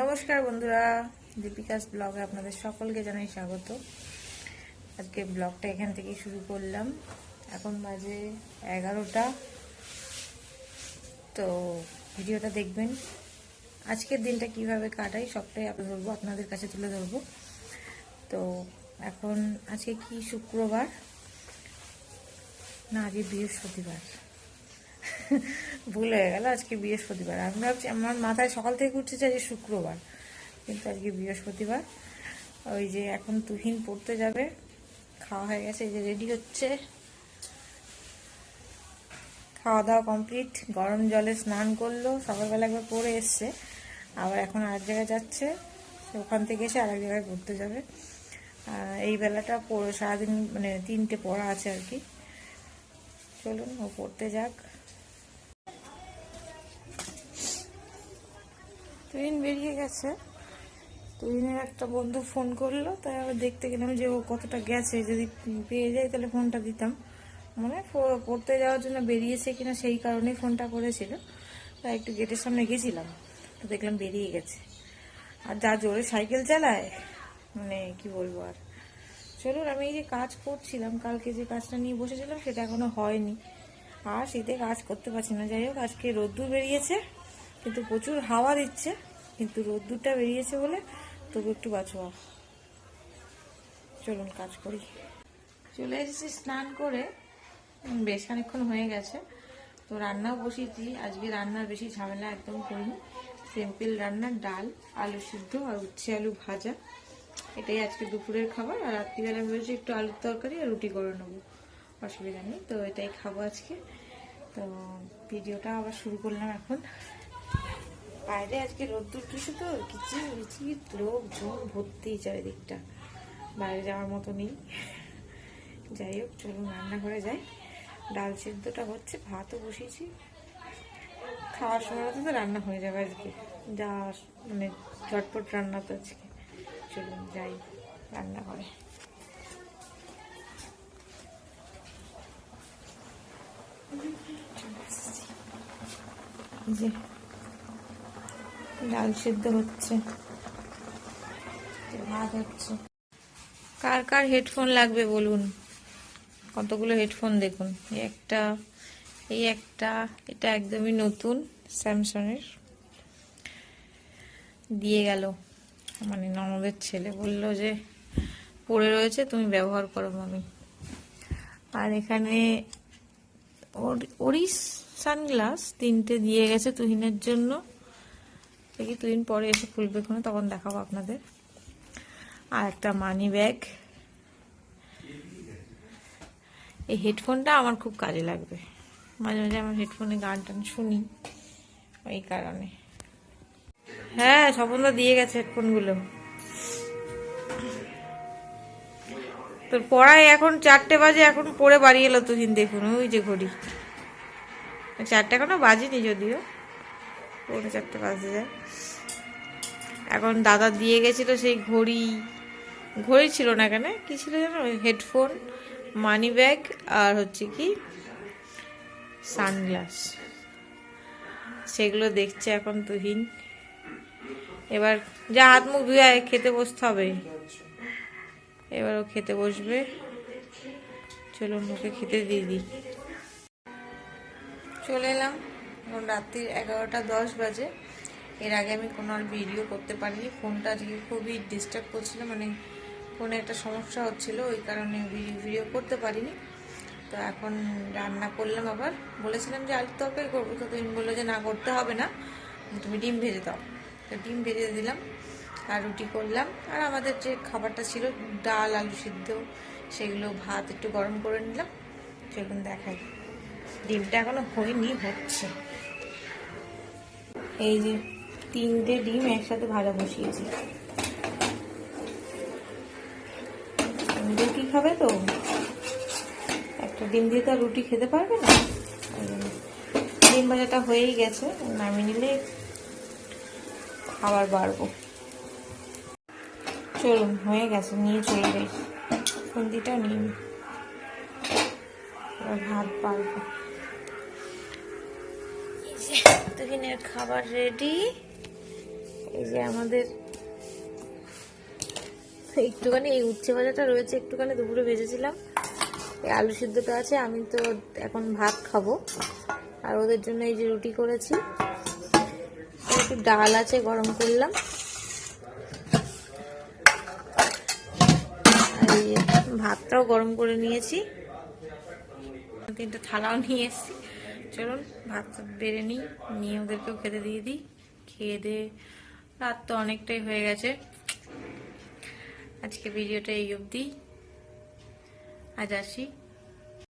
নমস্কার বন্ধুরা, দীপিকাস ব্লগে আপনাদের সকলকে জানাই স্বাগত। আজকে ব্লগটা এখান থেকেই শুরু করলাম। এখন বাজে 11টা। তো ভিডিওটা দেখবেন। আজকের দিনটা কিভাবে কাটাই সবটাই আপনাদের কাছে তুলে ধরবো। তো এখন আজকে কি শুক্রবার না, আজকে বৃহস্পতিবার। ভুল হয়ে গেল, আজকে বৃহস্পতিবার। আমি ভাবছি, আমার মাথায় সকাল থেকে উঠছে যে শুক্রবার, কিন্তু আজকে বৃহস্পতিবার। ওই যে এখন তুহিন পড়তে যাবে, খাওয়া হয়ে গেছে, এই যে রেডি হচ্ছে, খাওয়া দাওয়া কমপ্লিট, গরম জলে স্নান করলো, সকালবেলা একবার পড়ে এসছে, আবার এখন আরেক জায়গায় যাচ্ছে, ওখান থেকে এসে আরেক জায়গায় পড়তে যাবে। এই বেলাটা সারাদিন মানে 3টে পড়া আছে আর কি। চলুন ও পড়তে যাক। তুহিন বেরিয়ে গেছে। তুহিনের একটা বন্ধু ফোন করলো, তাই আবার দেখতে গেলাম যে ও কতটা গেছে। যদি পেয়ে যায় তাহলে ফোনটা দিতাম। মানে পড়তে যাওয়ার জন্য বেরিয়েছে কিনা সেই কারণেই ফোনটা করেছিল। তাই একটু গেটের সামনে গেছিলাম, তো দেখলাম বেরিয়ে গেছে। আর যা জোরে সাইকেল চালায়, মানে কি বলবো আর। চলুন, আমি এই যে কাজ করছিলাম, কালকে যে কাজটা নিয়ে বসেছিলাম সেটা এখনো হয়নি, আর শীতে কাজ করতে পারছি না। যাই হোক, আজকে রোদ্দুর বেরিয়েছে, কিন্তু প্রচুর হাওয়া দিচ্ছে, কিন্তু রোদ্দুরটা বেরিয়েছে বলে তবু একটু বাঁচোয়া। চলুন কাজ করি। চলে এসেছি স্নান করে, বেশ খানিকক্ষণ হয়ে গেছে। তো রান্নাও বসিয়েছি। আজকে রান্নার বেশি ঝামেলা একদম করিনি, সিম্পল রান্না, ডাল, আলু সিদ্ধ আর উচ্ছে আলু ভাজা, এটাই আজকে দুপুরের খাবার। আর রাত্রিবেলা ভেবেছি একটু আলুর তরকারি আর রুটি করে নেবো, অসুবিধা নেই। তো এটাই খাবো আজকে। তো ভিডিওটা আবার শুরু করলাম এখন। বাইরে আজকে রোদ্দুর উঠেছে, তো কিচির লোকজন ভর্তি চারিদিকটা, বাইরে যাওয়ার মতো নেই। যাই হোক, চলুন রান্নাঘরে যাই। ডাল সিদ্ধটা হচ্ছে, ভাতও বসিয়েছি, খাওয়ার সময় তো রান্না হয়ে যাবে আজকে, যা মানে ঝটপট রান্না তো আজকে। চলুন যাই রান্নাঘরে। যে ডাল সিদ্ধ হচ্ছে, ভাত হচ্ছে। কার কার হেডফোন লাগবে বলুন? কতগুলো হেডফোন দেখুন, এই একটা, এটা একদমই নতুন, স্যামসাংয়ের দিয়ে গেল, মানে ননদের ছেলে বলল যে পড়ে রয়েছে, তুমি ব্যবহার করো মামি। আর এখানে ওরিস সানগ্লাস 3টে দিয়ে গেছে তুহিনের জন্য। দেখি তুহিন পরে এসে খুলবে, তখন দেখাবো আপনাদের। আর একটা মানি ব্যাগ। এই হেডফোনটা আমার খুব কাজে লাগবে, মাঝে মাঝে আমার হেডফোনে গান টান শুনি, ওই কারণে। হ্যাঁ, স্বপনদা দিয়ে গেছে হেডফোনগুলো। তোর পড়ায় এখন 4টে বাজে, এখন পড়ে বাড়ি এলো তুহিন, দেখুন ওই যে ঘড়ি, 4টে এখনো বাজেনি, যদিও 4:45 বাজতে যায়। এখন দাদা দিয়ে গেছিল সেই ঘড়ি ছিল না, কেন কি ছিল জানো, হেডফোন, মানি ব্যাগ আর হচ্ছে কি সানগ্লাস, সেগুলো দেখছে এখন তুহিন। এবার যা হাত মুখ ধুয়ে খেতে বসতে হবে, এবারও খেতে বসবে। চলুন ওকে খেতে দিয়ে দিই। চলে এলাম, এখন রাত্রি 11:10 বাজে। এর আগে আমি কোনো আর ভিডিও করতে পারিনি, ফোনটা আজকে খুবই ডিস্টার্ব করছিল, মানে ফোনে একটা সমস্যা হচ্ছিল, ওই কারণে ভিডিও করতে পারিনি। তো এখন রান্না করলাম, আবার বলেছিলাম যে আলুর তরকারি করবো, তো তুমি বললো যে না, করতে হবে না, তুমি ডিম ভেজে দাও। তো ডিম ভেজে দিলাম, আর রুটি করলাম। আর আমাদের যে খাবারটা ছিল, ডাল আলু সিদ্ধ, সেগুলো ভাত একটু গরম করে নিলাম। সেগুলো দেখাই, ডিমটা এখনো হয়নি, হচ্ছে। এই যে 3টে ডিম একসাথে ভাজা বসিয়েছি। রুটি খাবে তো, একটা ডিম দিয়ে তো রুটি খেতে পারবে না, ডিম ভাজাটা হয়েই গেছে, নামিয়ে নিলে খাবার বাড়বো। চলুন, হয়ে গেছে, নিয়ে চলে যাই, খুন্তিটা নিয়ে ভাত বাড়বো। তুহিনের খাবার রেডি, এই যে আমাদের একটুখানি এই উচ্ছে ভাজাটা রয়েছে, একটুখানি দুপুরে ভেজেছিলাম। এই আলু সিদ্ধটা আছে, আমি তো এখন ভাত খাবো। আর ওদের জন্য এই যে রুটি করেছি, একটু ডাল আছে গরম করলাম, আর এই ভাতটাও গরম করে নিয়েছি, 3টা থালাও নিয়ে এসেছি। চলুন ভাত বেড়ে নিয়ে ওদেরকেও খেতে দিয়ে দিই। খেয়ে দিয়ে রাত তো অনেকটাই হয়ে গেছে। আজকে ভিডিওটা এই অবধি, আজ আসি।